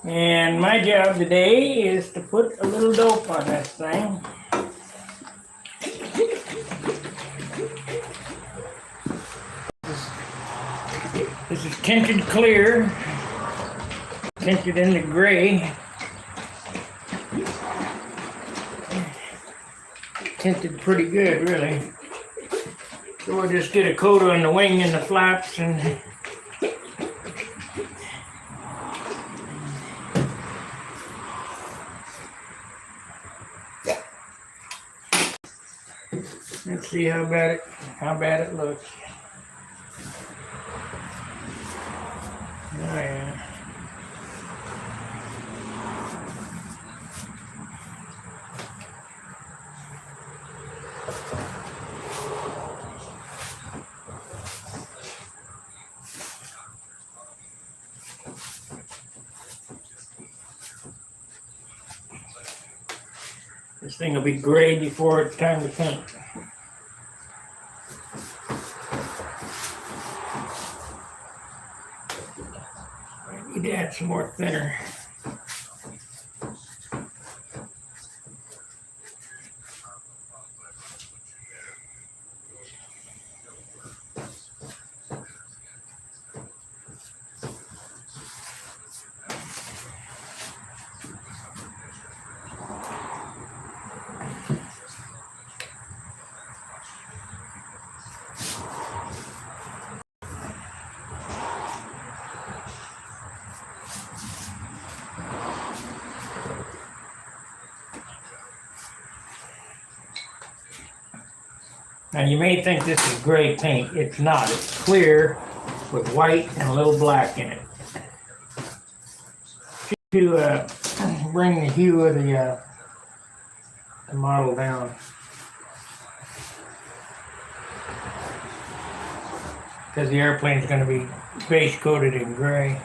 And my job today is to put a little dope on this thing. This is tinted clear, tinted into gray. Tinted pretty good, really. So we'll just get a coat on the wing and the flaps and let's see how bad it looks. Oh yeah. This thing will be gray before it's time to paint. I need to add some more thinner. Now you may think this is gray paint. It's not. It's clear with white and a little black in it. To bring the hue of the model down. Because the airplane is going to be base coated in gray.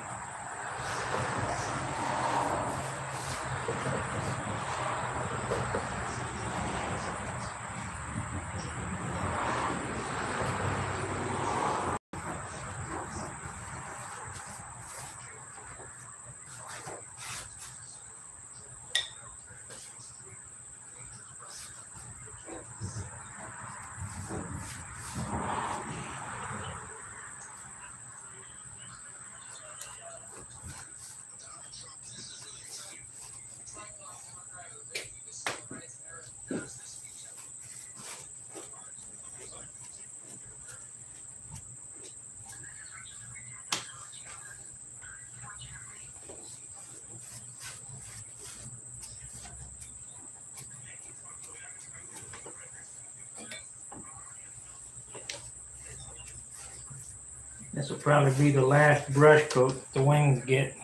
This will probably be the last brush coat the wings get.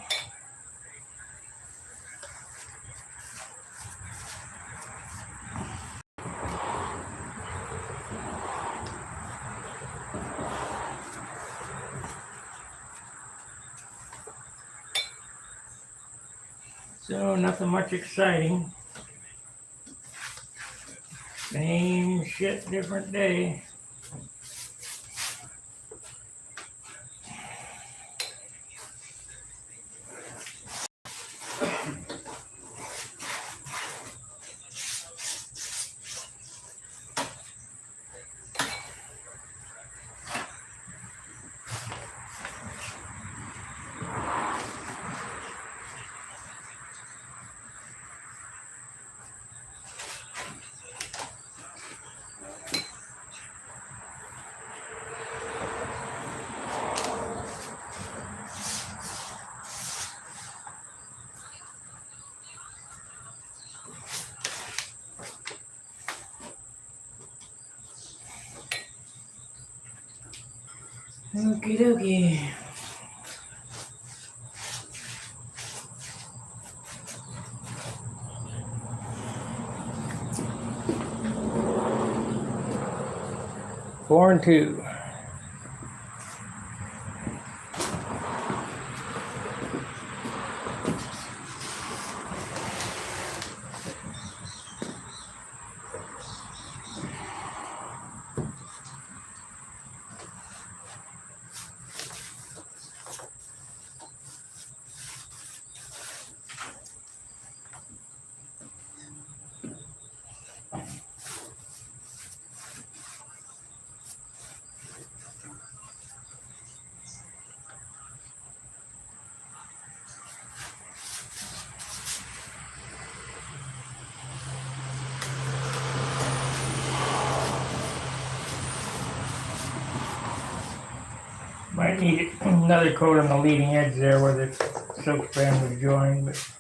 So nothing much exciting. Same shit, different day. Okie dokie. Four and two. Might need another coat on the leading edge there where the silk strand was joined, but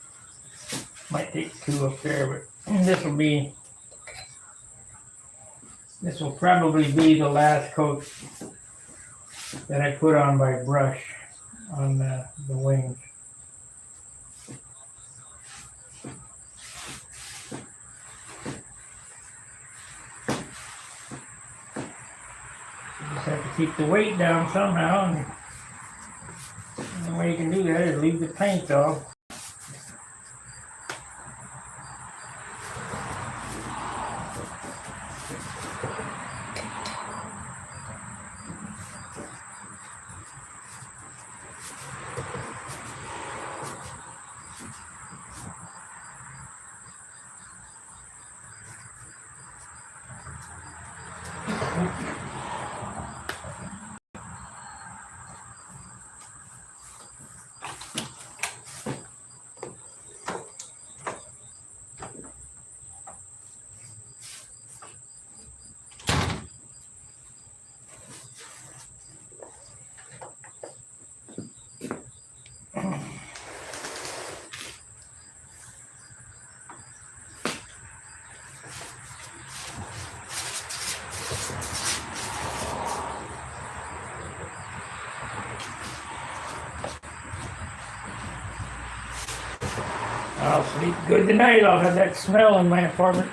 might take 2 up there. But this will probably be the last coat that I put on by brush on the wings. You just have to keep the weight down somehow, and the way you can do that is leave the paint off. I'll sleep good tonight. I'll have that smell in my apartment.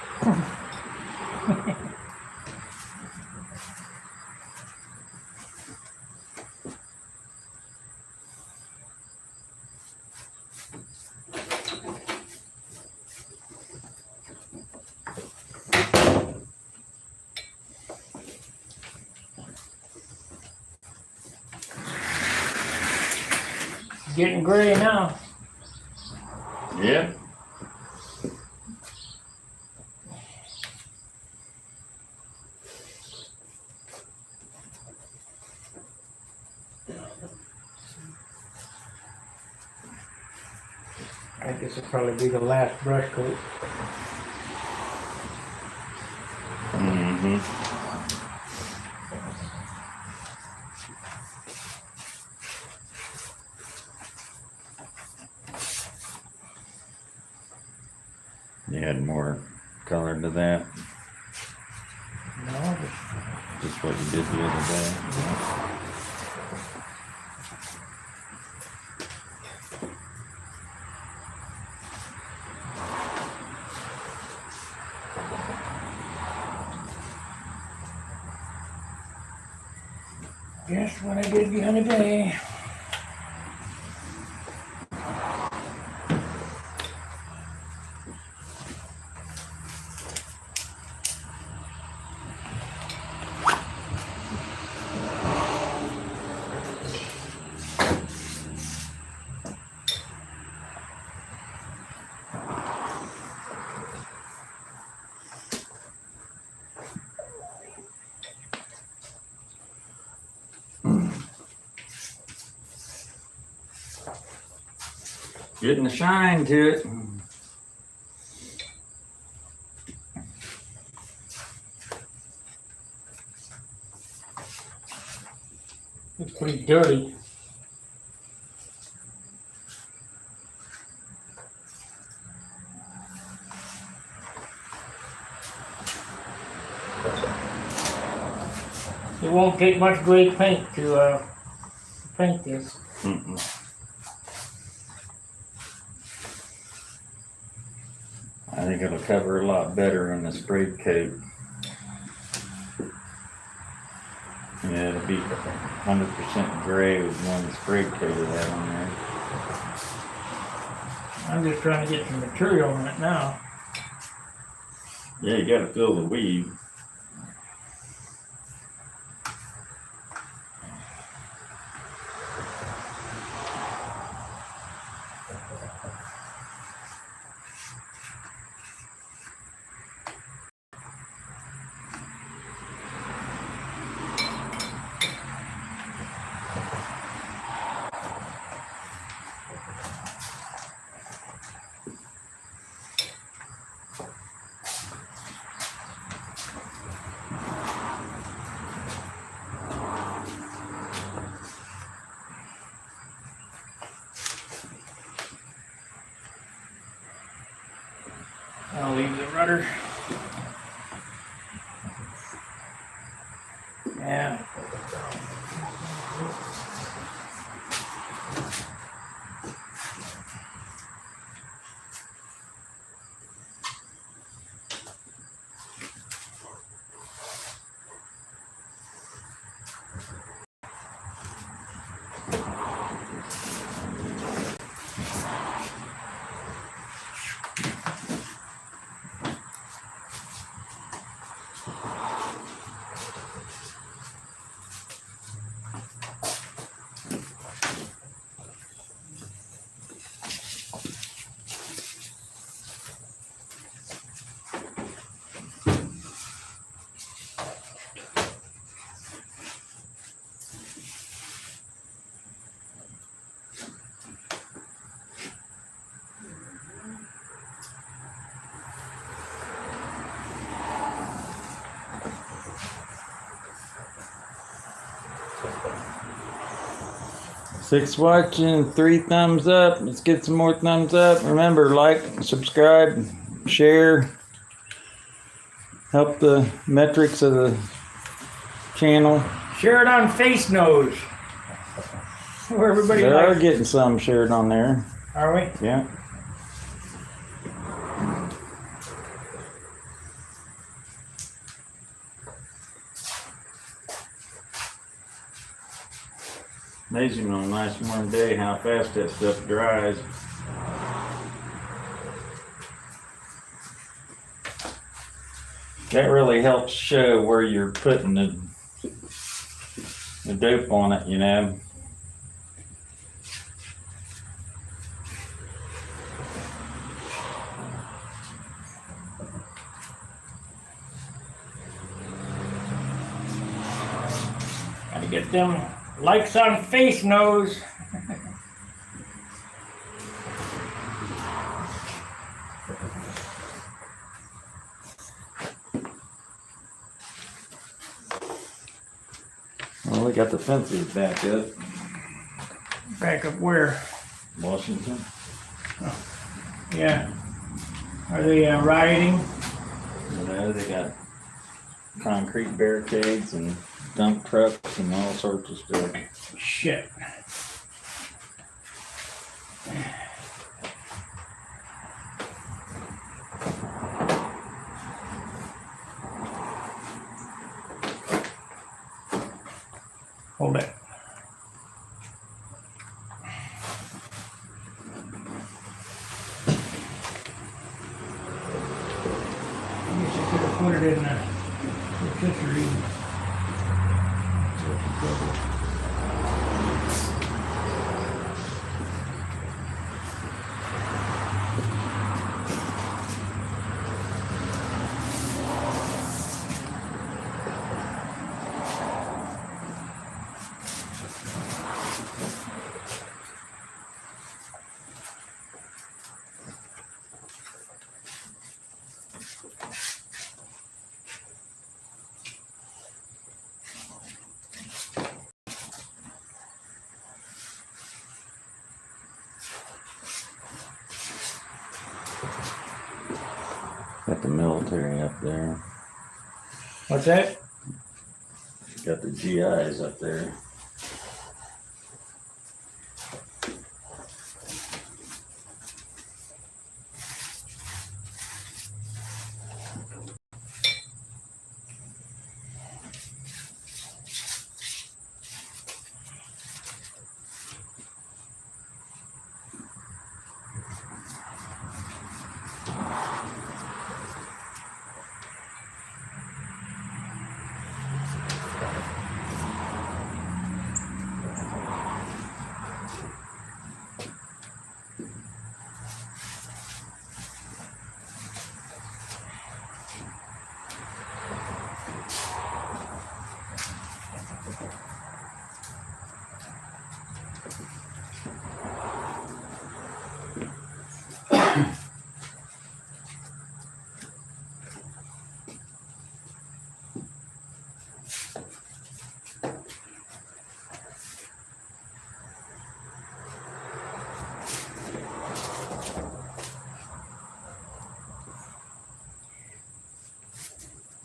Getting gray now. Yeah. I guess it'll probably be the last brush coat. Mm-hmm. You had more color to that? No, Just what you did the other day? just what I did the other day. Getting the shine to it. It's pretty dirty. It won't take much gray paint to paint this. Mm-mm. I think it'll cover a lot better on the sprayed coat. Yeah, it'll be 100% gray with one sprayed coat of that on there. I'm just trying to get some material on it now. Yeah, you gotta fill the weave. rudder. Yeah. Six watching, 3 thumbs up. Let's get some more thumbs up. Remember, like, subscribe, share. Help the metrics of the channel. Share it on Face Nose. Where everybody They are likes. getting some shared on there. Are we? Yeah. Amazing on a nice warm day how fast that stuff dries. That really helps show where you're putting the dope on it, you know. Gotta get them likes on Face Nose. Well, we got the fences back up. Back up where? Washington. Yeah. Are they rioting? You know, they got concrete barricades and dump trucks and all sorts of stuff. Shit. Hold it. I guess you could have put it in the rotisserie. Got the military up there. What's that? Got the GIs up there.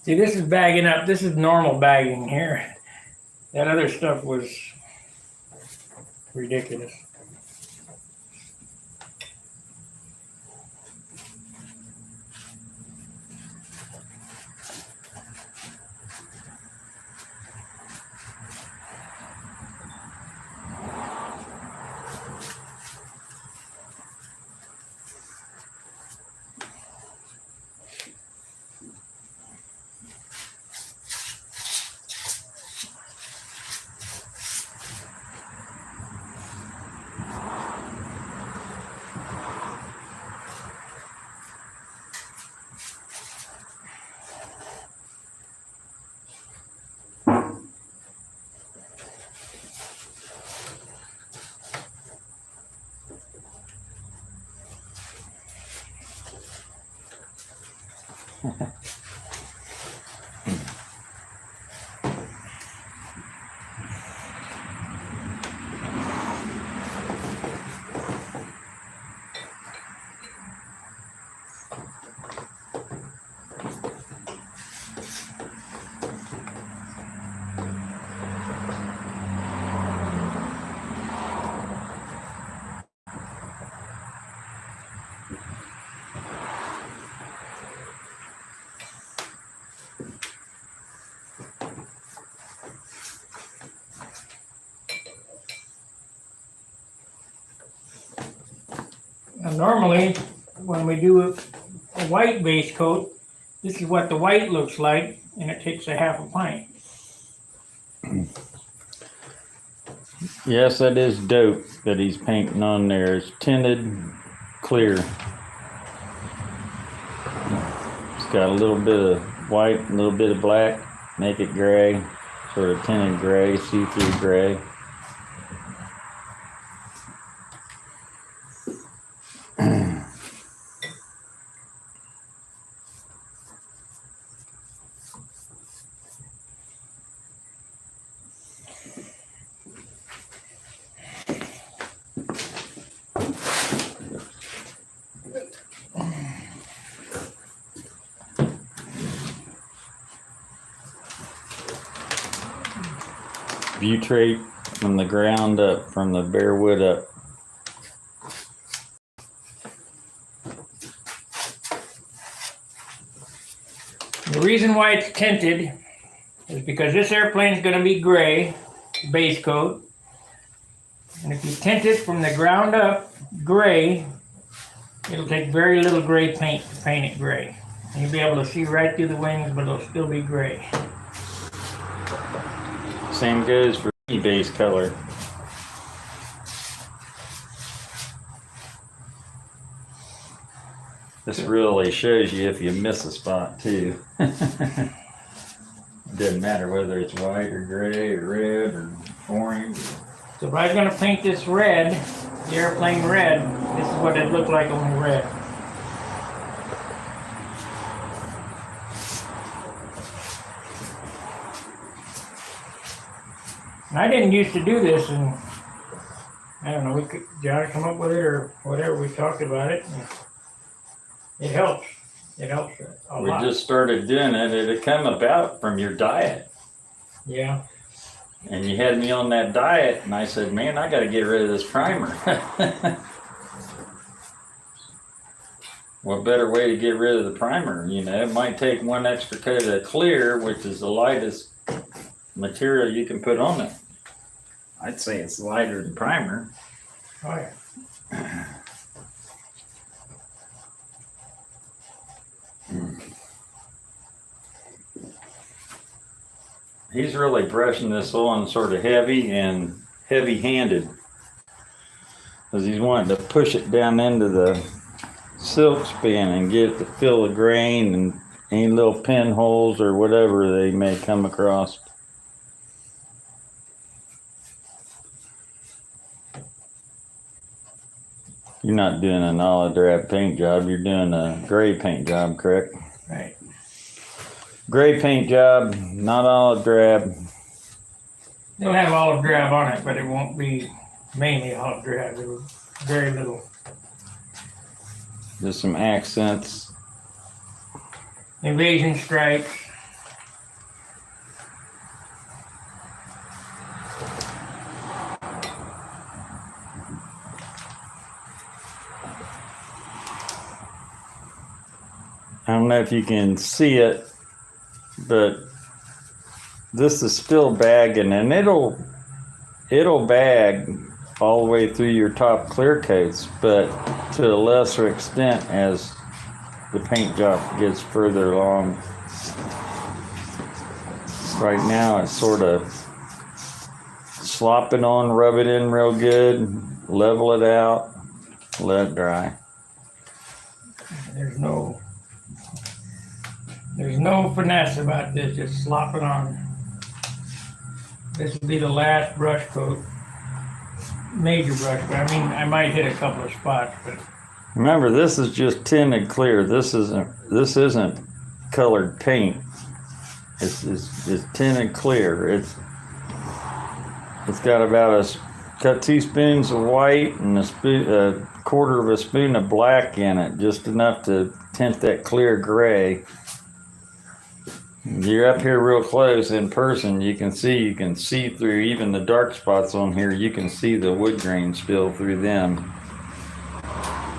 See, this is bagging up. This is normal bagging here. That other stuff was ridiculous. Now, normally, when we do a white base coat, this is what the white looks like, and it takes a half a pint. Yes, that is dope that he's painting on there. It's tinted clear. It's got a little bit of white, a little bit of black, make it gray, sort of tinted gray, see-through gray. Butyrate from the ground up, from the bare wood up. The reason why it's tinted is because this airplane is going to be gray, base coat. And if you tint it from the ground up gray, it'll take very little gray paint to paint it gray. And you'll be able to see right through the wings, but it'll still be gray. Same goes for any base color. This really shows you if you miss a spot too. Doesn't matter whether it's white or gray or red or orange. So if I was going to paint this red, the airplane red, this is what it looked like on the red. And I didn't used to do this, and I don't know, we could Johnny come up with it or whatever, we talked about it. It helps. It helps a lot. We just started doing it. It had come about from your diet. Yeah. And you had me on that diet, and I said, man, I got to get rid of this primer. What better way to get rid of the primer? You know, it might take one extra coat of clear, which is the lightest material you can put on it. I'd say it's lighter than primer. Oh, yeah. He's really brushing this on sort of heavy and heavy-handed because he's wanting to push it down into the silk spin and get it to fill the grain and any little pinholes or whatever they may come across. You're not doing an olive drab paint job, you're doing a gray paint job, correct? Right. Gray paint job, not olive drab. It'll have olive drab on it, but it won't be mainly olive drab. It'll very little. Just some accents. Invasion stripes. don't know if you can see it, but this is still bagging, and it'll bag all the way through your top clear coats, but to a lesser extent as the paint job gets further along. Right now it's sort of slop it on, rub it in real good, level it out, let it dry. There's no finesse about this, just slop it on. This will be the last brush coat, major brush coat. I mean, I might hit a couple of spots, but Remember, this is just tinted clear. This isn't colored paint. It's tinted clear. It's got about cut 2 spoons of white and a quarter of a spoon of black in it, just enough to tint that clear gray. You're up here real close in person. You can see through even the dark spots on here. You can see the wood grain still through them.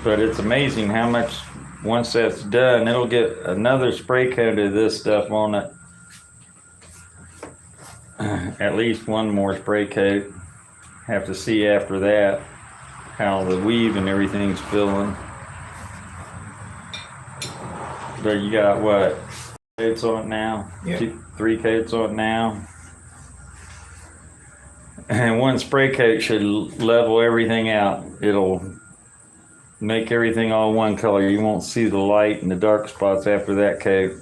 But it's amazing how much, once that's done, it'll get another spray coat of this stuff on it. At least one more spray coat. Have to see after that how the weave and everything's filling. But you got what? Coats on it now? Yeah. 3 coats on it now. And one spray coat should level everything out. It'll make everything all one color. You won't see the light and the dark spots after that coat.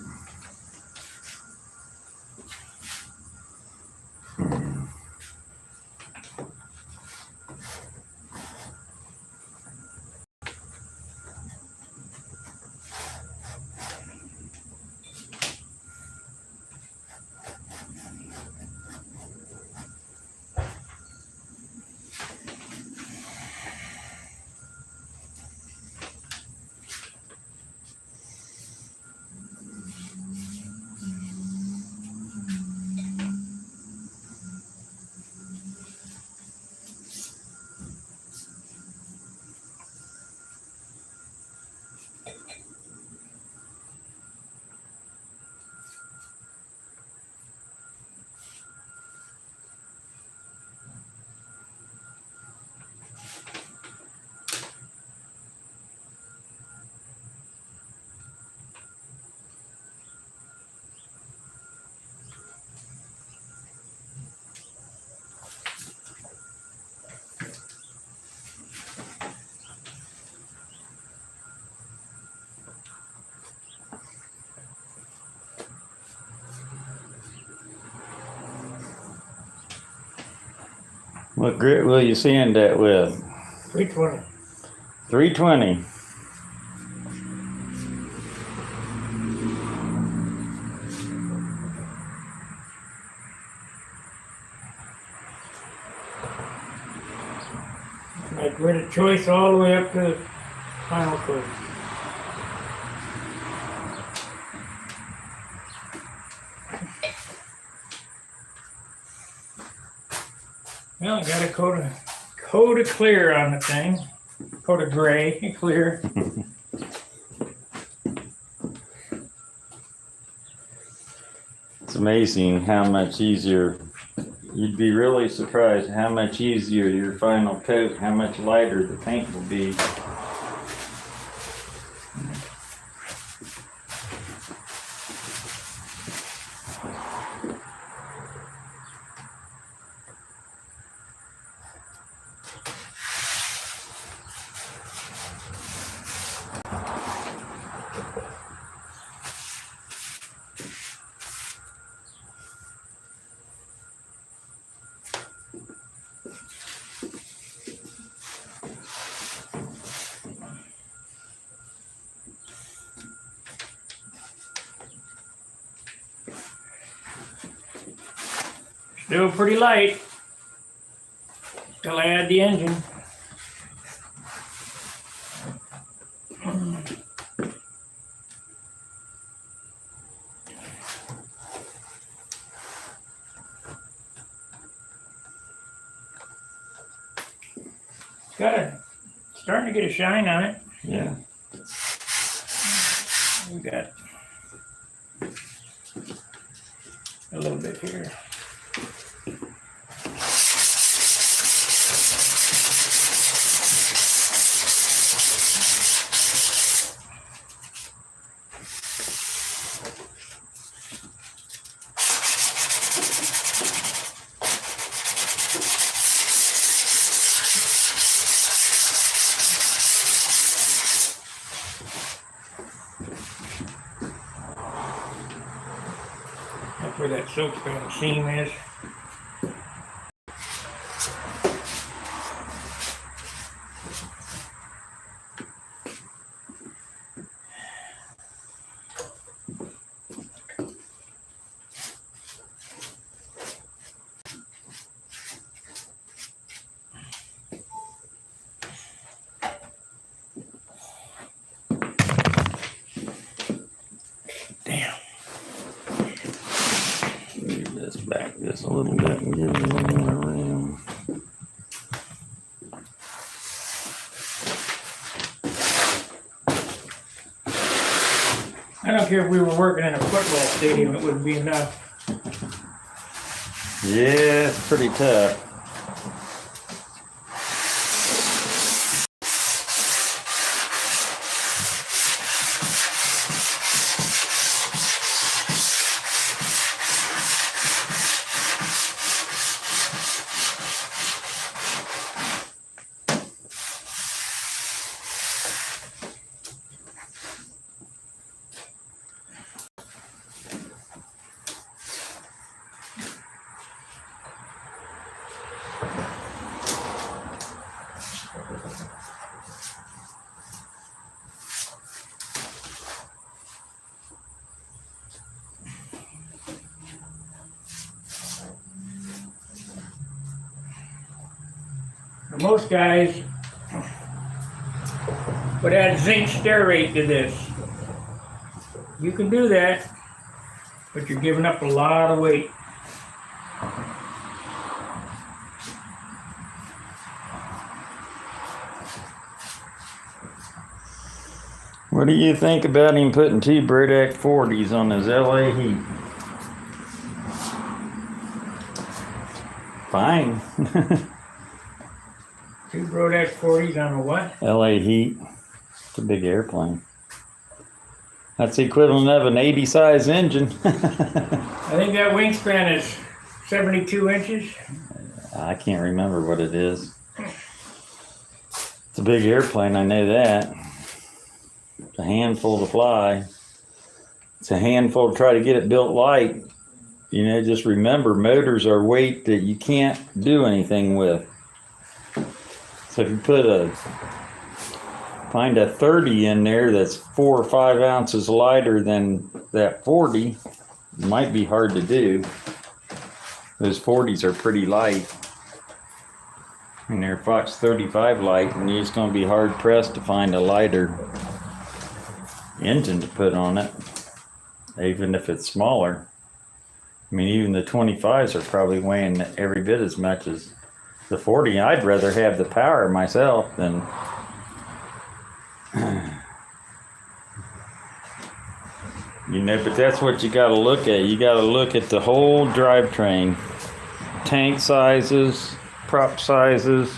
What grit will you sand that with? 320. 320. My grit of choice all the way up to the final coat. Well, I got a coat of clear on the thing. Coat of gray and clear. It's amazing how much easier. You'd be really surprised how much easier your final coat, how much lighter the paint will be. Still pretty light. Till I add the engine. Starting to get a shine on it. Yeah. We got a little bit here. That's where that silk span seam is. Damn. Move this back just a little bit and give it a little more room. I don't care if we were working in a football stadium, it wouldn't be enough. Yeah, it's pretty tough. Most guys would add zinc stearate to this. You can do that, but you're giving up a lot of weight. What do you think about him putting 2 Brodak 40s on his LA Heat? Fine. 2 Brodak 40s on a what? LA Heat. It's a big airplane. That's the equivalent of an 80 size engine. I think that wingspan is 72 inches. I can't remember what it is. It's a big airplane, I know that. It's a handful to fly. It's a handful to try to get it built light. You know, just remember, motors are weight that you can't do anything with. So if you find a 30 in there that's 4 or 5 ounces lighter than that 40, it might be hard to do. Those 40s are pretty light. And they're Fox 35 light, and you're just going to be hard pressed to find a lighter engine to put on it, even if it's smaller. I mean, even the 25s are probably weighing every bit as much as the 40. I'd rather have the power myself than you know, but that's what you got to look at. You got to look at the whole drivetrain, tank sizes, prop sizes,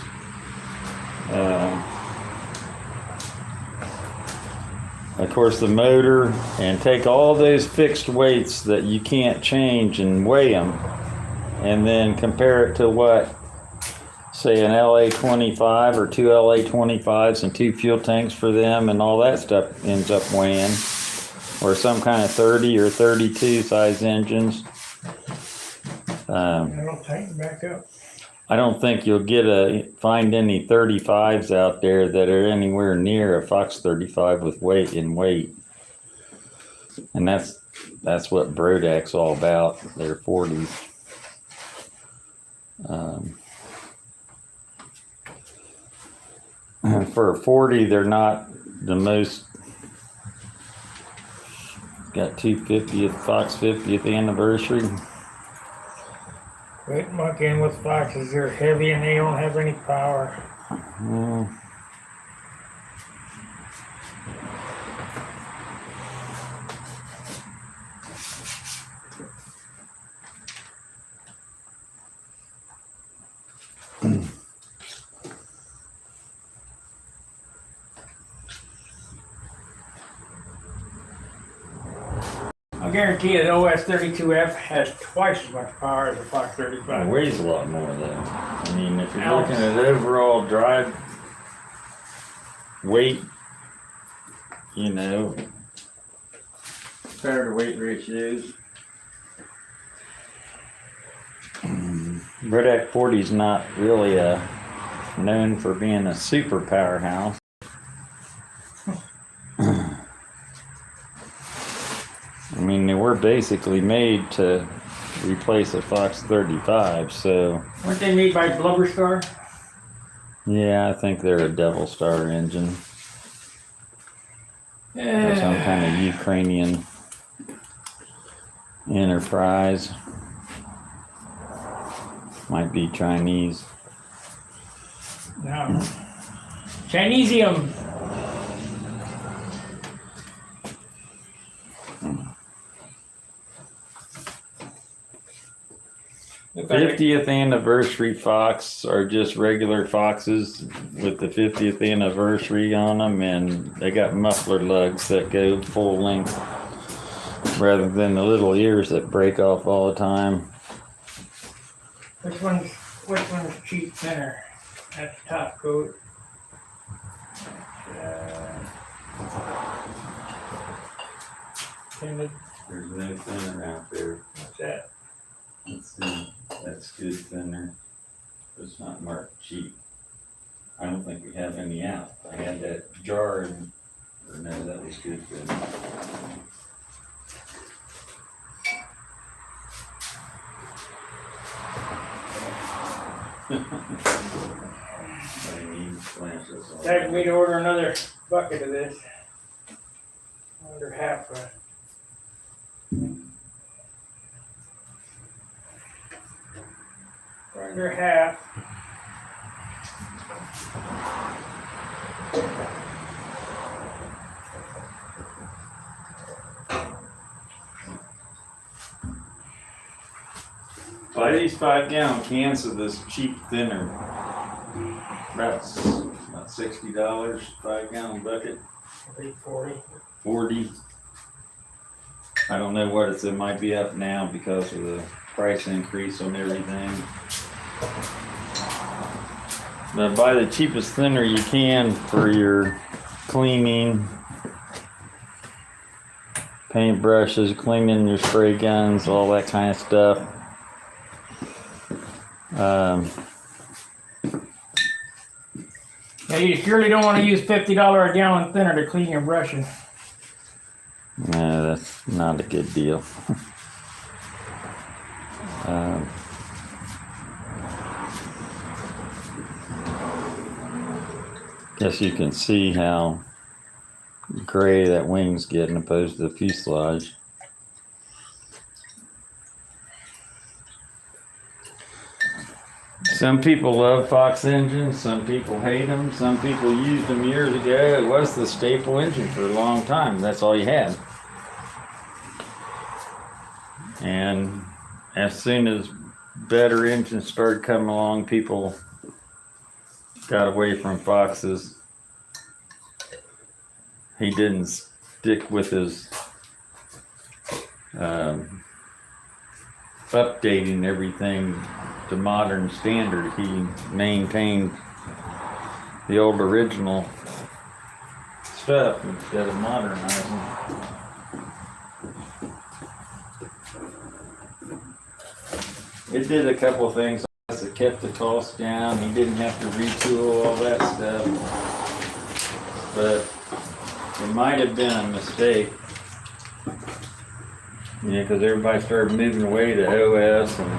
of course the motor, and take all those fixed weights that you can't change and weigh them, and then compare it to what, say, an LA-25 or 2 LA-25s and 2 fuel tanks for them, and all that stuff ends up weighing, or some kind of 30 or 32 size engines. It'll tighten back up. I don't think you'll find any 35s out there that are anywhere near a Fox 35 with weight. And that's what Brodak's all about, their 40s. For a 40, they're not the most. Got 250th Fox 50th anniversary. Quit mucking with Foxes. They're heavy and they don't have any power. guarantee you the OS 32F has twice as much power as the Fox It 35. weighs a lot more though. I mean, if you're Ounce. looking at overall drive weight, you know, power to weight ratios. Brodak 40 is not really known for being a super powerhouse. I mean, they were basically made to replace a Fox 35, so. Weren't they made by Blubber Star? Yeah, I think they're a Devil Star engine. Or some kind of Ukrainian enterprise. Might be Chinese. No. Chinesium. Look like 50th anniversary Fox are just regular Foxes with the 50th anniversary on them, and they got muffler lugs that go full length rather than the little ears that break off all the time. Which one's cheap thinner? That's top coat. Tinted. There's no thinner out there. What's that? Let's see. That's good thinner. It's not marked cheap. I don't think we have any out. I had that jar and, or no, that was good thinner. Time for me to order another bucket of this. Under half a. Under half. Buy these 5-gallon cans of this cheap thinner. About $60, 5-gallon bucket. 40. 40. I don't know what it might be up now because of the price increase on everything. But buy the cheapest thinner you can for your cleaning, paint brushes, cleaning your spray guns, all that kind of stuff. Yeah, you surely don't want to use $50 a gallon thinner to clean your brushing. No, that's not a good deal. Guess you can see how gray that wing's getting opposed to the fuselage. Some people love Fox engines, some people hate them, some people used them years ago. It was the staple engine for a long time. That's all you had. And as soon as better engines started coming along, people got away from Foxes. He didn't stick with his updating everything to modern standard. He maintained the old original stuff instead of modernizing. It did a couple of things. It kept the cost down. He didn't have to retool all that stuff. But it might have been a mistake. Yeah, because everybody started moving away to OS and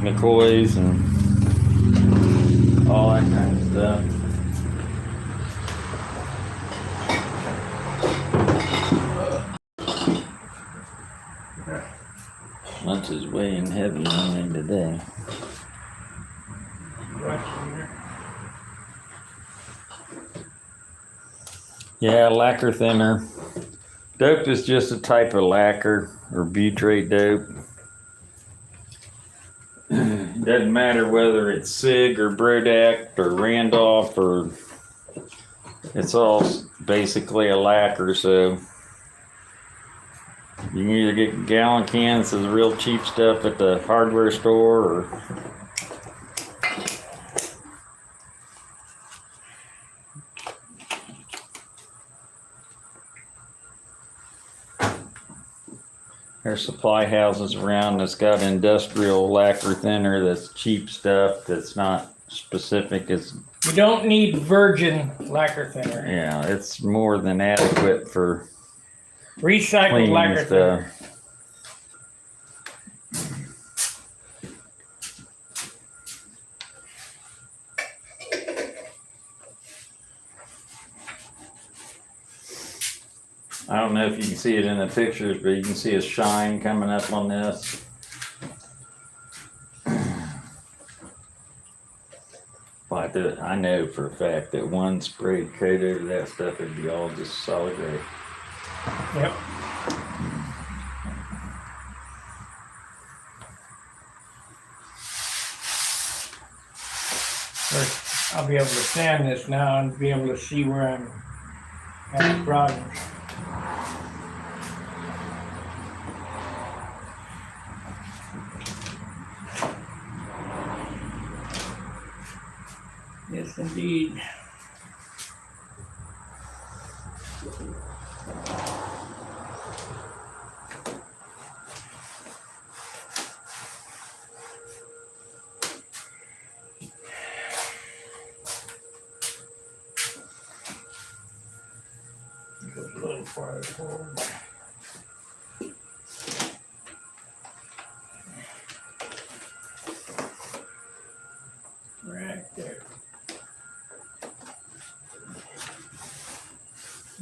McCoys and all that kind of stuff. Lunch is weighing heavy on me today. Yeah, lacquer thinner. Dope is just a type of lacquer or butyrate dope. Doesn't matter whether it's SIG or Brodak or Randolph or it's all basically a lacquer. So You can either get gallon cans of the real cheap stuff at the hardware store, or there's supply houses around that's got industrial lacquer thinner that's cheap stuff that's not specific. It's, You don't need virgin lacquer thinner. yeah, it's more than adequate for Recycled cleaning lacquer thinner. stuff. I don't know if you can see it in the pictures, but you can see a shine coming up on this. But I know for a fact that one spray coat over that stuff would be all just solid gray. Yep. First, I'll be able to sand this now and be able to see where I'm having problems. Yes, indeed. Goes a little farther forward. Right there.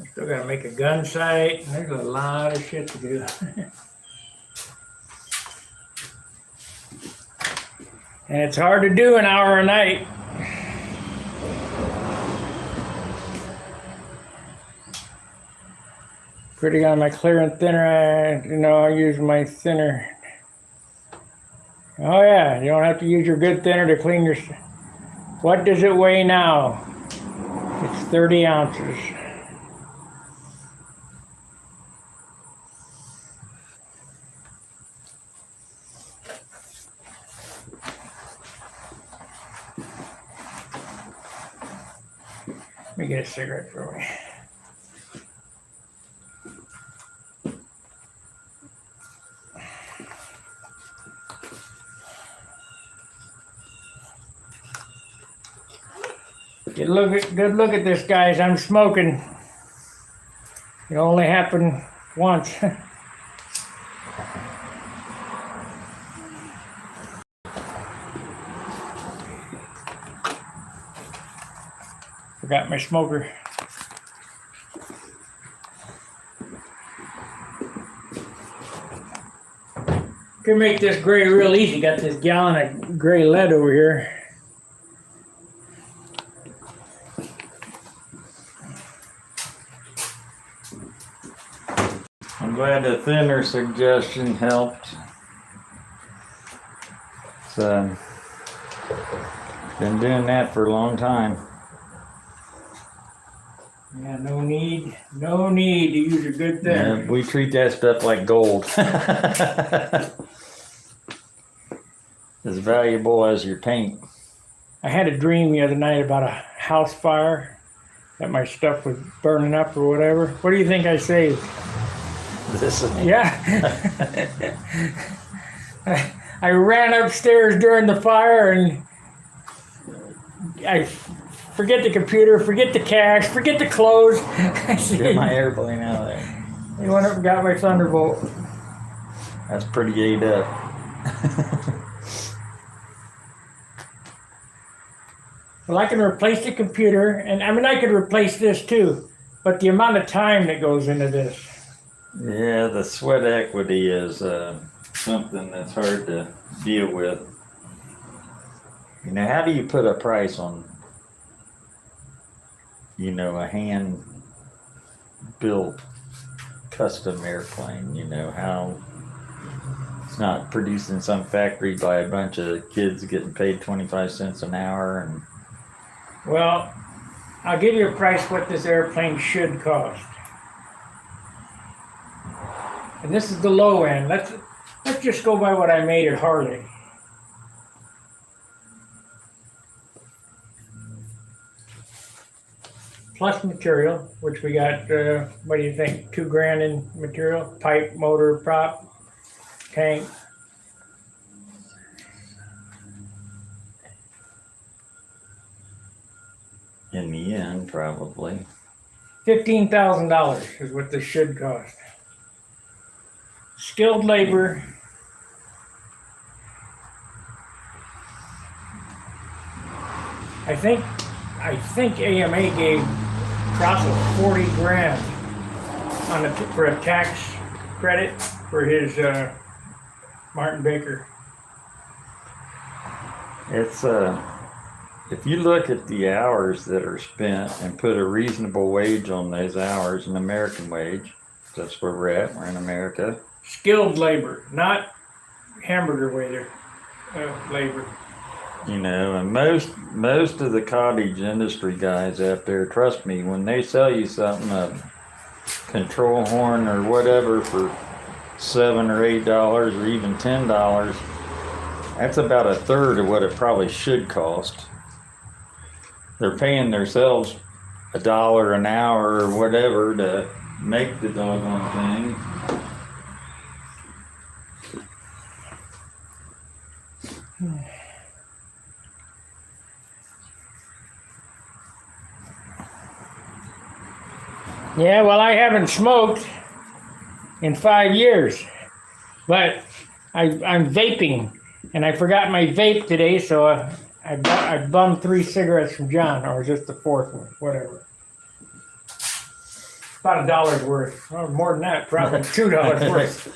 I still gotta make a gun sight. There's a lot of shit to do. And it's hard to do an hour a night. Pretty on my clear and thinner, I use my thinner. Oh yeah, you don't have to use your good thinner to clean your. What does it weigh now? It's 30 ounces. Let me get a cigarette for me. Good look at this, guys. I'm smoking. It only happened once. Forgot my smoker. Can make this gray real easy. Got this gallon of gray lead over here. I'm glad the thinner suggestion helped. So, been doing that for a long time. Yeah, no need to use your good thinner. Yeah, we treat that stuff like gold. As valuable as your paint. I had a dream the other night about a house fire, that my stuff was burning up or whatever. What do you think I saved? This is Yeah. I ran upstairs during the fire and I forget the computer, forget the cash, forget the clothes. get my airplane out of there. They went up and got my Thunderbolt. That's pretty ate up. Well, I can replace the computer, and I mean, I could replace this too, but the amount of time that goes into this. Yeah, the sweat equity is something that's hard to deal with. How do you put a price on, a hand-built custom airplane? How it's not produced in some factory by a bunch of kids getting paid 25 cents an hour. And Well, I'll give you a price what this airplane should cost. And this is the low end. Let's just go by what I made at Harley. Plus material, which we got, what do you think, $2,000 in material? Pipe, motor, prop, tank. In the end, probably. $15,000 is what this should cost. Skilled labor. I think AMA gave Trossel 40 grand for a tax credit for his Martin Baker. It's if you look at the hours that are spent and put a reasonable wage on those hours, an American wage, that's where we're at. We're in America. Skilled labor, not hamburger waiter labor. You know, and most of the cottage industry guys out there, trust me, when they sell you something, a control horn or whatever for $7 or $8 or even $10, that's about a third of what it probably should cost. They're paying themselves $1 an hour or whatever to make the doggone thing. Yeah, well, I haven't smoked in 5 years, but I'm vaping, and I forgot my vape today, so I bummed 3 cigarettes from John, or just the 4th one, whatever. About $1 worth, or more than that, probably $2 worth.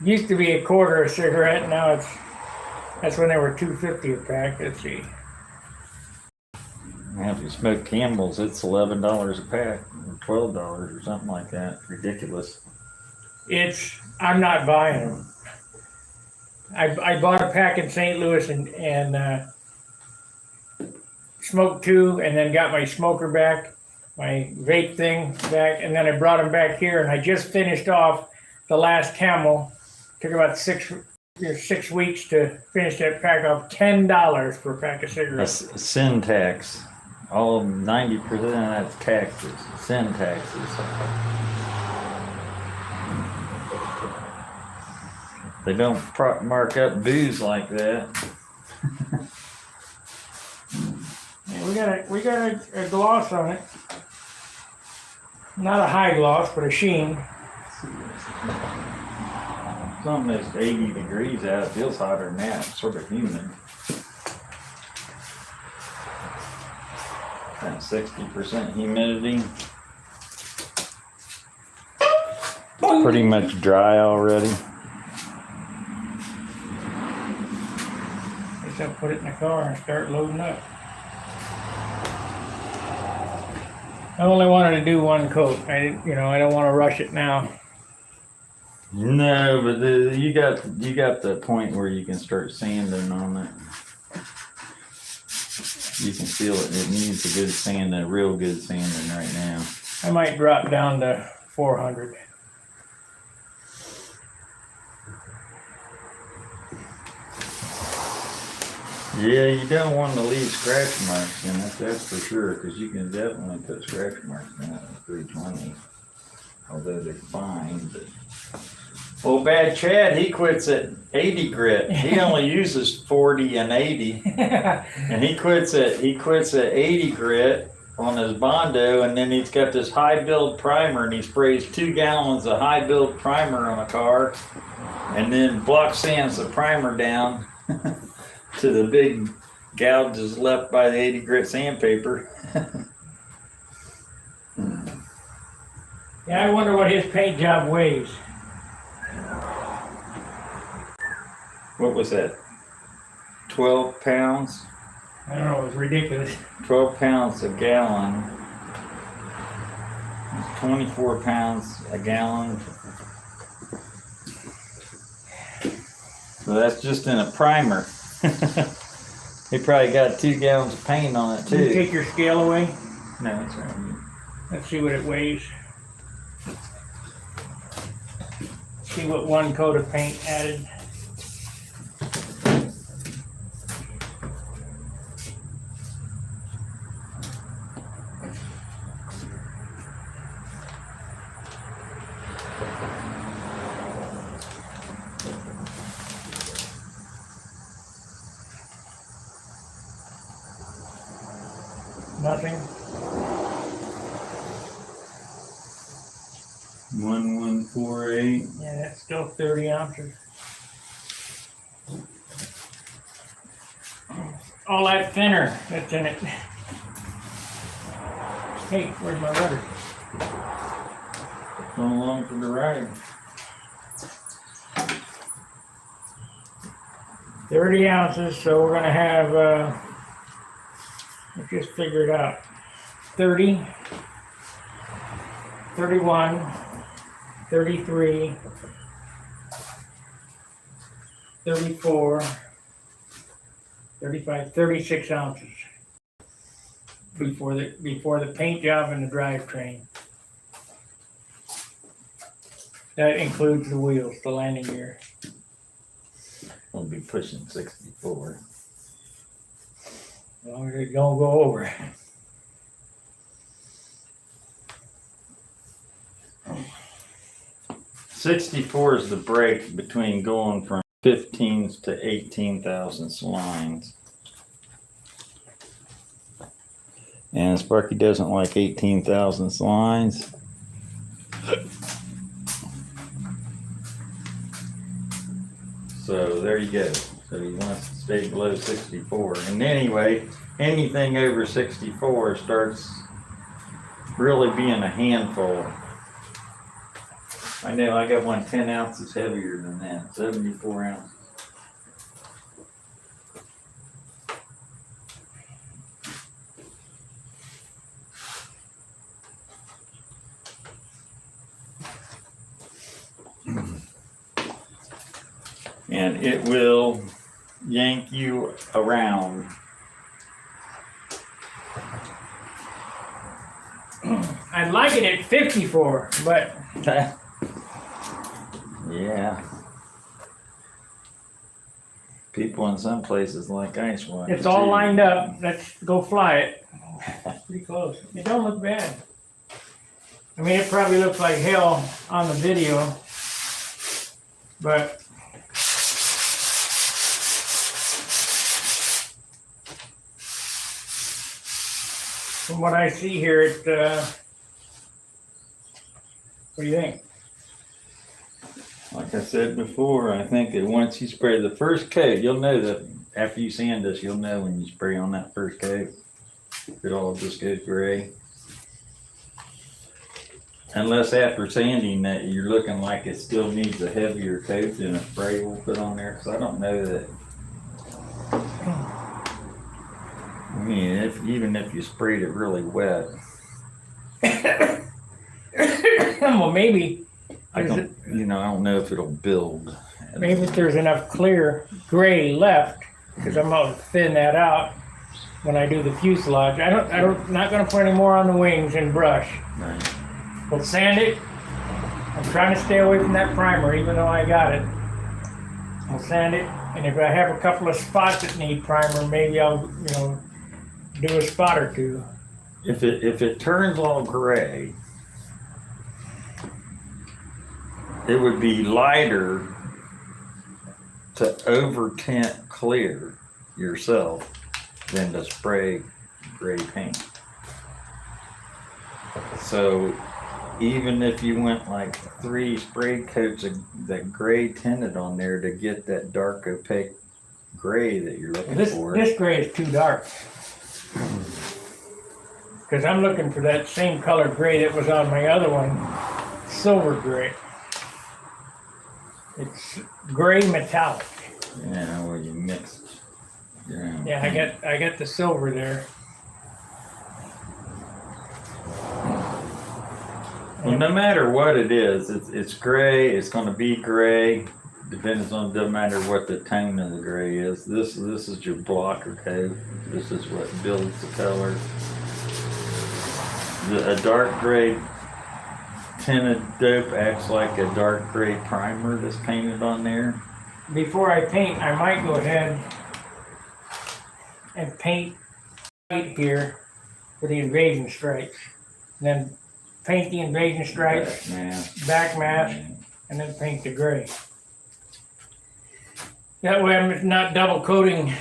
Used to be a quarter a cigarette, now that's when they were $2.50 a pack. Let's see. If you smoke Campbell's, it's $11 a pack, or $12 or something like that. Ridiculous. I'm not buying them. I bought a pack in St. Louis and smoked 2, and then got my smoker back, my vape thing back, and then I brought them back here, and I just finished off the last Camel. Took about 6 weeks to finish that pack off. $10 for a pack of cigarettes. A sin tax. All 90% of that's taxes, sin taxes. They don't mark up booze like that. Yeah, we got a gloss on it. Not a high gloss, but a sheen. It's almost 80 degrees out. It feels hotter than that. It's sort of humid. Got 60% humidity. Pretty much dry already. Guess I'll put it in the car and start loading up. I only wanted to do 1 coat. I don't want to rush it now. No, but you got the point where you can start sanding on it. You can feel it. It needs a good sand, a real good sanding right now. I might drop down to 400. Yeah, you don't want to leave scratch marks in it, that's for sure, because you can definitely put scratch marks in it with 320. Although they're fine, but... Well, Bad Chad, he quits at 80 grit. He only uses 40 and 80. And he quits at 80 grit on his Bondo, and then he's got this high build primer, and he sprays 2 gallons of high build primer on a car, and then block sands the primer down to the big gouges left by the 80 grit sandpaper. Yeah, I wonder what his paint job weighs. What was that? 12 pounds? I don't know, it was ridiculous. 12 pounds a gallon. 24 pounds a gallon. So that's just in a primer. He probably got 2 gallons of paint on it Can you too. take your scale away? No, it's right. Let's see what it weighs. See what one coat of paint added. Nothing. 1148. Yeah, that's still 30 ounces. All that thinner that's in it. Hey, where's my rudder? Going along for the ride. 30 ounces, so we're gonna have, let's just figure it out. 30, 31, 33, 34, 35, 36 ounces before the paint job and the drivetrain. That includes the wheels, the landing gear. We'll be pushing 64. As long as it don't go over. $64 is the break between going from 15s to 18,000 lines. And Sparky doesn't like 18,000 lines. So there you go. So he wants to stay below 64. And anyway, anything over 64 starts really being a handful. I know I got one 10 ounces heavier than that, 74 ounces. And it will yank you around. I'd like it at 54, but Yeah. People in some places like ice watch. it's all lined up. Let's go fly it. Pretty close. It don't look bad. I mean, it probably looks like hell on the video, but from what I see here, it, what do you think? Like I said before, I think that once you spray the first coat, you'll know that after you sand this, you'll know when you spray on that first coat. It all just goes gray. Unless after sanding that you're looking like it still needs a heavier coat than a spray will put on there. Because I don't know that. I mean, even if you sprayed it really wet. Well, maybe. I don't know if it'll build. Maybe if there's enough clear gray left, because I'm going to thin that out when I do the fuselage. Not going to put any more on the wings and brush. Right. We'll sand it. I'm trying to stay away from that primer, even though I got it. I'll sand it, and if I have a couple of spots that need primer, maybe I'll, do a spot or two. If it turns all gray, it would be lighter to over tint clear yourself than to spray gray paint. So even if you went like 3 spray coats of that gray tinted on there to get that dark opaque gray that you're looking for. This gray is too dark. Because I'm looking for that same color gray that was on my other one, silver gray. It's gray metallic. Yeah, where you mixed. Yeah, I got the silver there. Well, no matter what it is, it's gray. It's going to be gray. Doesn't matter what the tone of the gray is. This is your blocker coat. This is what builds the color. A dark gray tinted dope acts like a dark gray primer that's painted on there. Before I paint, I might go ahead and paint right here with the invasion stripes. And then paint the invasion stripes, back mask, and then paint the gray. That way I'm not double coating,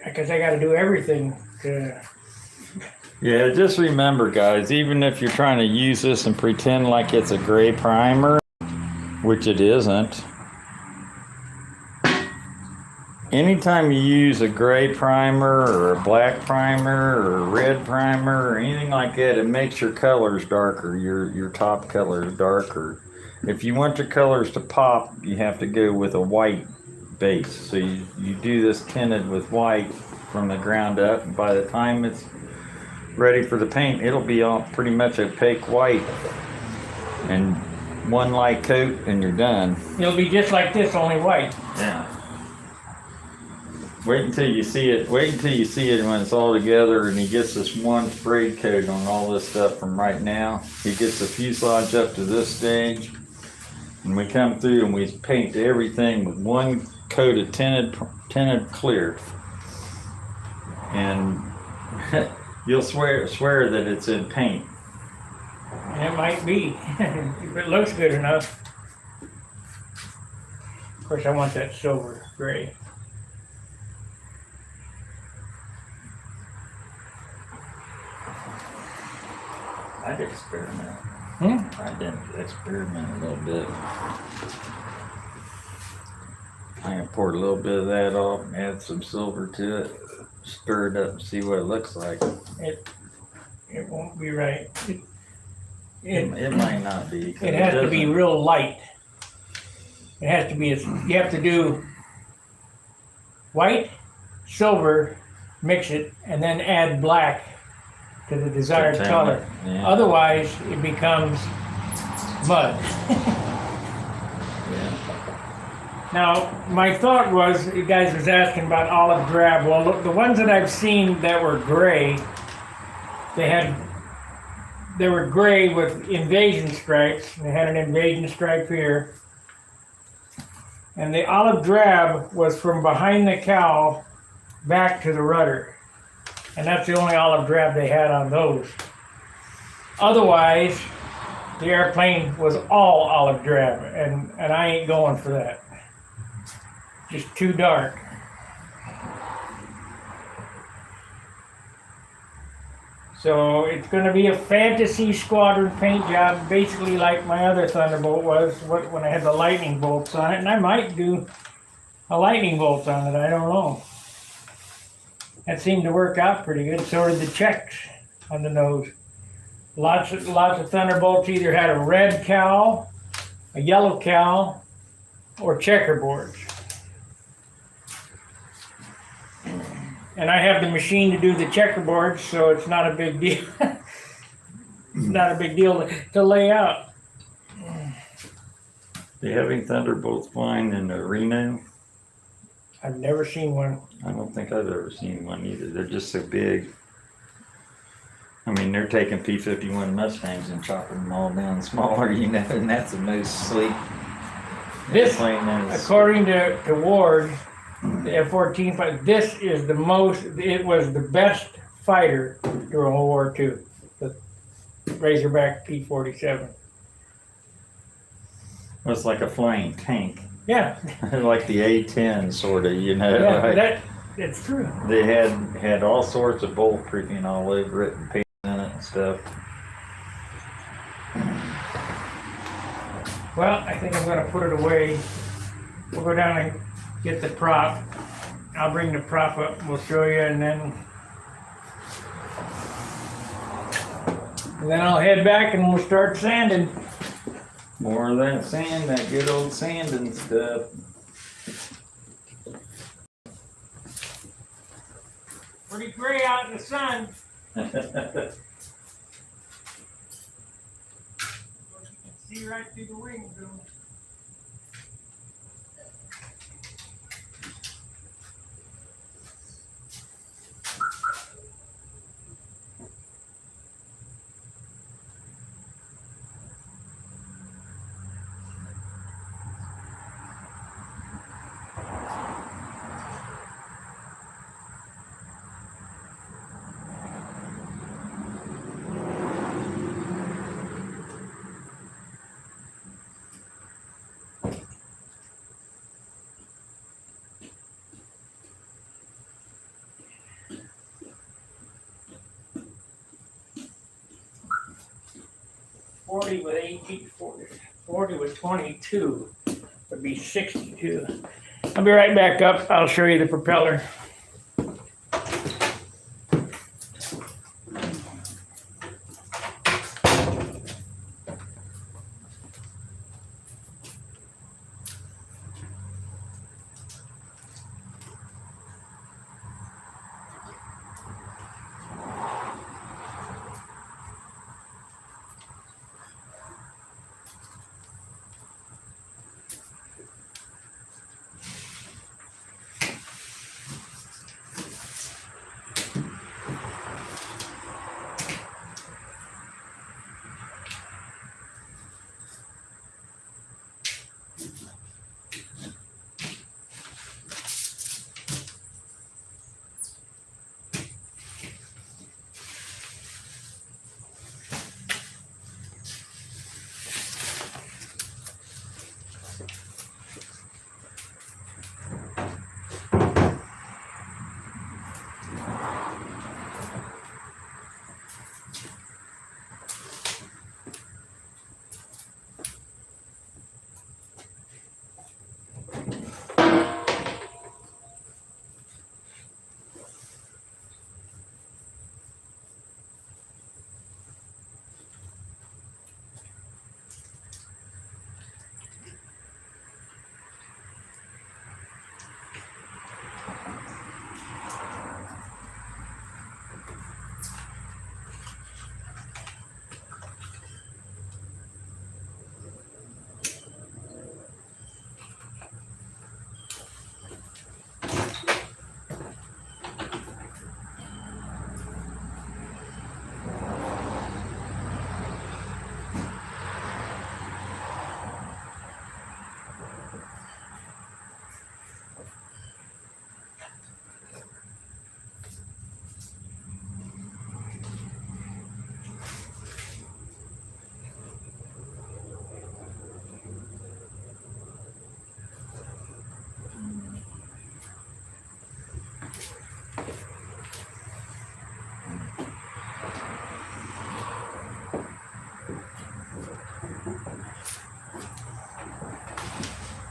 because I got to do everything to. Yeah, just remember, guys, even if you're trying to use this and pretend like it's a gray primer, which it isn't, anytime you use a gray primer or a black primer or a red primer or anything like that, it makes your colors darker, your top colors darker. If you want your colors to pop, you have to go with a white base. So you do this tinted with white from the ground up, and by the time it's ready for the paint, it'll be all pretty much opaque white. And one light coat and you're done. It'll be just like this, only white. Yeah. Wait until you see it. Wait until you see it when it's all together and he gets this one spray coat on all this stuff from right now. He gets the fuselage up to this stage. And we come through and we paint everything with one coat of tinted clear. And you'll swear that it's in paint. And it might be, if it looks good enough. Of course, I want that silver gray. I'd experiment. I'd experiment a little bit. I'm gonna pour a little bit of that off and add some silver to it. Stir it up and see what it looks like. It won't be right. It might not be. It has to be real light. It has to be, you have to do white, silver, mix it, and then add black to the desired color. Yeah. Otherwise, it becomes mud. Yeah. Now, my thought was, you guys was asking about olive drab. Well, the ones that I've seen that were gray, they were gray with invasion stripes. They had an invasion stripe here. And the olive drab was from behind the cowl back to the rudder. And that's the only olive drab they had on those. Otherwise, the airplane was all olive drab, and I ain't going for that. Just too dark. So it's going to be a fantasy squadron paint job, basically like my other Thunderbolt was when I had the lightning bolts on it. And I might do a lightning bolt on it, I don't know. That seemed to work out pretty good. So did the checks on the nose. Lots of Thunderbolts either had a red cowl, a yellow cowl, or checkerboards. And I have the machine to do the checkerboards, so it's not a big deal. It's not a big deal to lay out. They having Thunderbolts flying in the Reno? I've never seen one. I don't think I've ever seen one either. They're just so big. I mean, they're taking P-51 Mustangs and chopping them all down smaller, you know, and that's the most sleek. This, according to Ward, the F-14, but this is the most, it was the best fighter during World War II, the Razorback P-47. It's like a flying tank. Yeah. Like the A-10 sort of, you know. Yeah, like it's true. They had all sorts of bolt proofing all over it and paint in it and stuff. Well, I think I'm going to put it away. We'll go down and get the prop. I'll bring the prop up and we'll show you, and then I'll head back and we'll start sanding. More of that sand, that good old sanding stuff. Pretty gray out in the sun. See right through the wings of them. 40 with 18, 40 with 22 would be 62. I'll be right back up. I'll show you the propeller.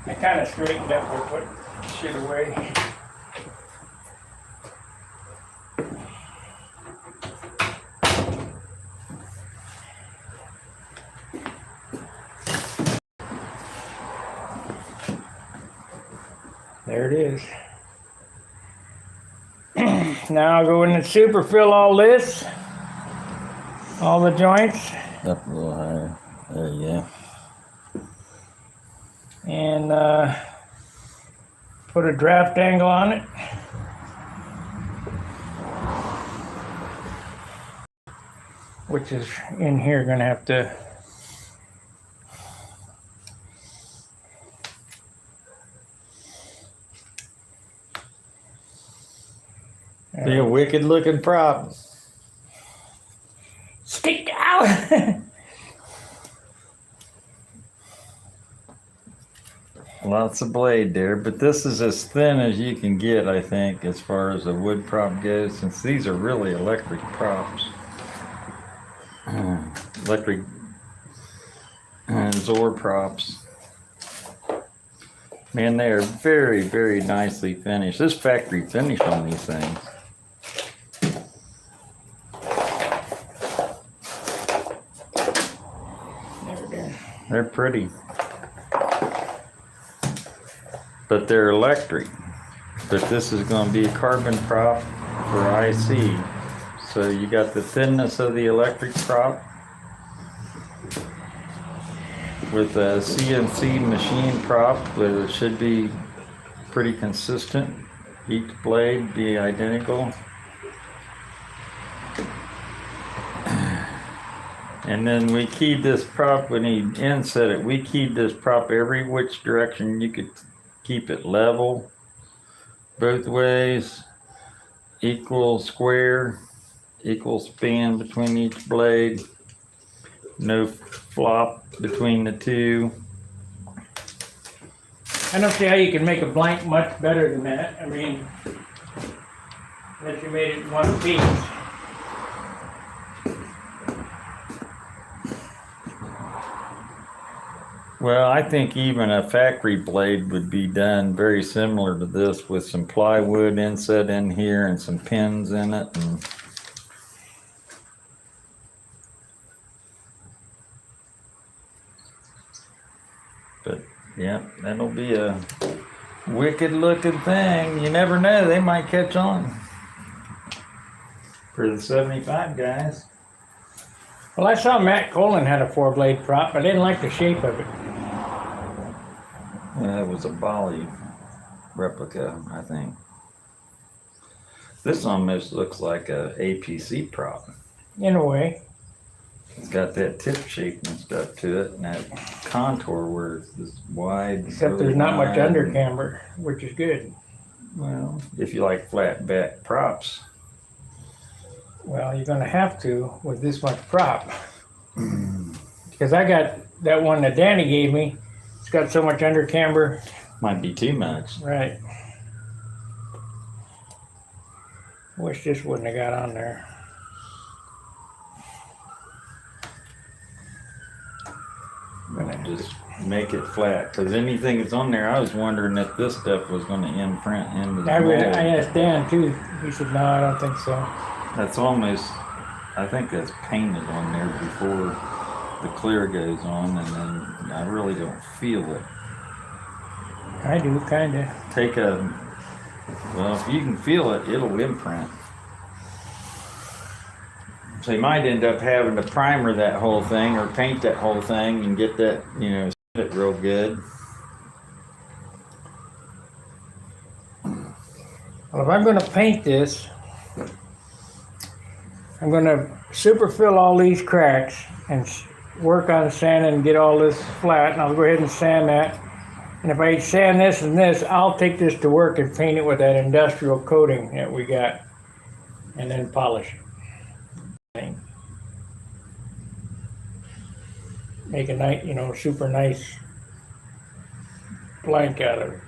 I kind of straightened up or put shit away. There it is. Now I'll go in and super fill all this, all the joints, Up a little higher. There you go. and put a draft angle on it. Which is in here, gonna have to. Be a wicked looking prop. Stick out! Lots of blade there, but this is as thin as you can get, I think, as far as a wood prop goes, since these are really electric props. Electric Zor props. Man, they are very, very nicely finished. This factory finish on these things. They're pretty. But they're electric. But this is going to be a carbon prop for IC. So you got the thinness of the electric prop with a CNC machine prop, but it should be pretty consistent. Each blade be identical. And then we keyed this prop when he inset it. We keyed this prop every which direction you could keep it level, both ways, equal square, equal span between each blade, no flop between the two. I don't see how you can make a blank much better than that. I mean, unless you made it one piece. Well, I think even a factory blade would be done very similar to this with some plywood inset in here and some pins in it. And but yeah, that'll be a wicked looking thing. You never know, they might catch on for the 75 guys. Well, I saw Matt Colin had a 4-blade prop, but I didn't like the shape of it. Yeah, it was a Bali replica, I think. This almost looks like a APC prop. In a way. It's got that tip shape and stuff to it, and that contour where it's this wide. Except really there's not much wide, under and- camber, which is good. Well, if you like flat back props. Well, you're going to have to with this much prop. Because I got that one that Danny gave me. It's got so much under camber. Might be too much. Right. Wish this wouldn't have got on there. Just make it flat, because anything that's on there, I was wondering if this stuff was going to imprint into the I mold. asked Dan too. He said, no, I don't think so. That's almost, I think that's painted on there before the clear goes on, and then I really don't feel it. I do, kind of. Well, if you can feel it, it'll imprint. So you might end up having to primer that whole thing or paint that whole thing and get that, set it real good. Well, if I'm going to paint this, I'm going to superfill all these cracks and work on sanding and get all this flat. And I'll go ahead and sand that. And if I sand this and this, I'll take this to work and paint it with that industrial coating that we got, and then polish it. Make a nice, super nice blank out of it.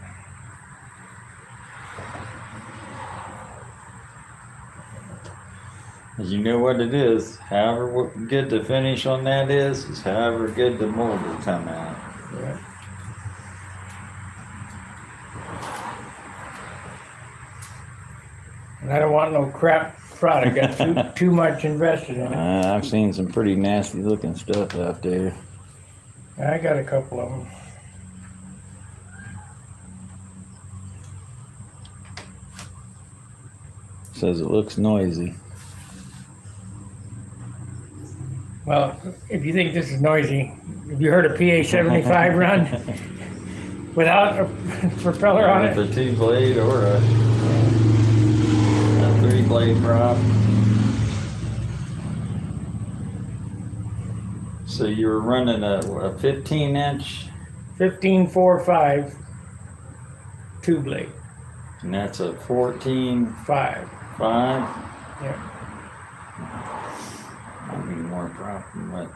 You know what it is. However good the finish on that is however good the mold will come out. Yeah. And I don't want no crap product. Got too much invested in it. I've seen some pretty nasty looking stuff out there. I got a couple of them. Says it looks noisy. Well, if you think this is noisy, have you heard a PA-75 run without a propeller on it? With a 2-blade or a 3-blade prop. So you were running a 15-inch, 15.45 2-blade. and that's a 14.5. 5. Yeah. I mean more prop than what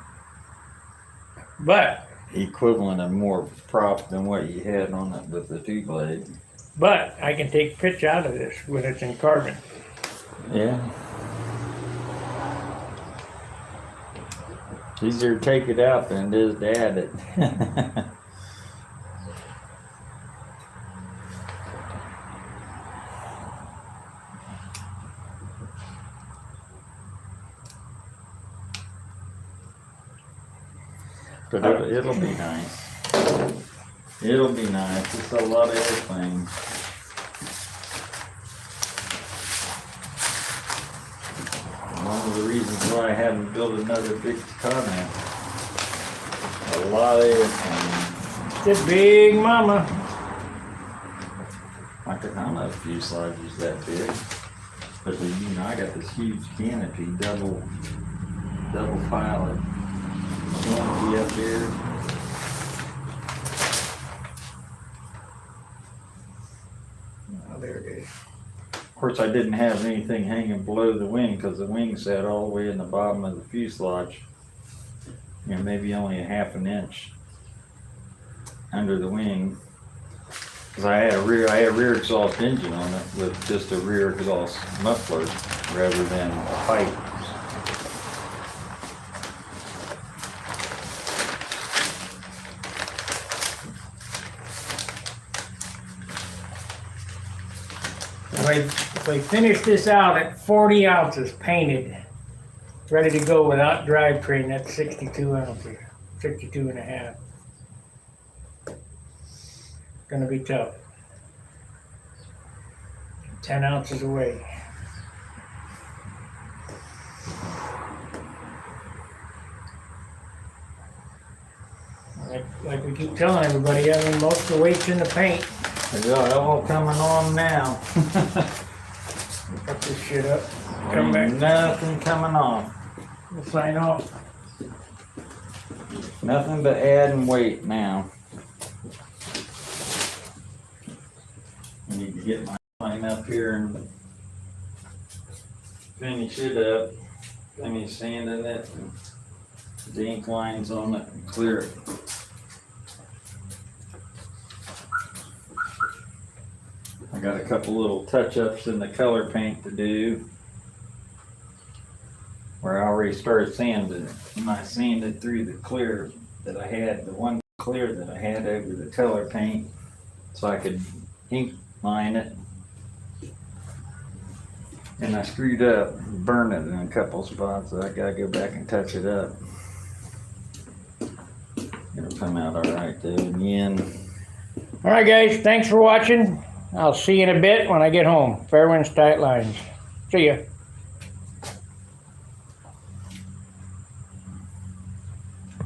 But equivalent of more prop than what you had on it with the 2-blade. I can take pitch out of this when it's in carbon. Yeah. It's easier to take it out than it is to add it. But it'll be nice. It'll be nice. It's a lot of everything. One of the reasons why I haven't built another big Takana. A lot of everything. It's a big mama. I don't know if fuselage is that big. But I got this huge canopy, double pilot canopy up here. Oh, there it is. Of course, I didn't have anything hanging below the wing because the wing sat all the way in the bottom of the fuselage. Maybe only a half an inch under the wing. Because I had a rear exhaust engine on it with just a rear exhaust muffler rather than a pipe. If I finish this out at 40 ounces painted, ready to go without drivetrain, that's 62 ounces, 62 and a half. Gonna be tough. 10 ounces away. Like we keep telling everybody, I mean, most of the weight's in the paint. Yeah, all coming on now. Cut this shit up. Come back. Nothing coming off. We'll sign off. Nothing but adding weight now. I need to get my line up here and finish it up. Finish sanding it. The ink lines on it and clear it. I got a couple little touch-ups in the color paint to do. Where I already started sanding it. And I sanded through the clear that I had, the one clear that I had over the color paint, so I could ink line it. And I screwed up, burned it in a couple spots, so I gotta go back and touch it up. It'll come out all right though in the end. All right, guys, thanks for watching. I'll see you in a bit when I get home. Fair winds, tight lines. See ya.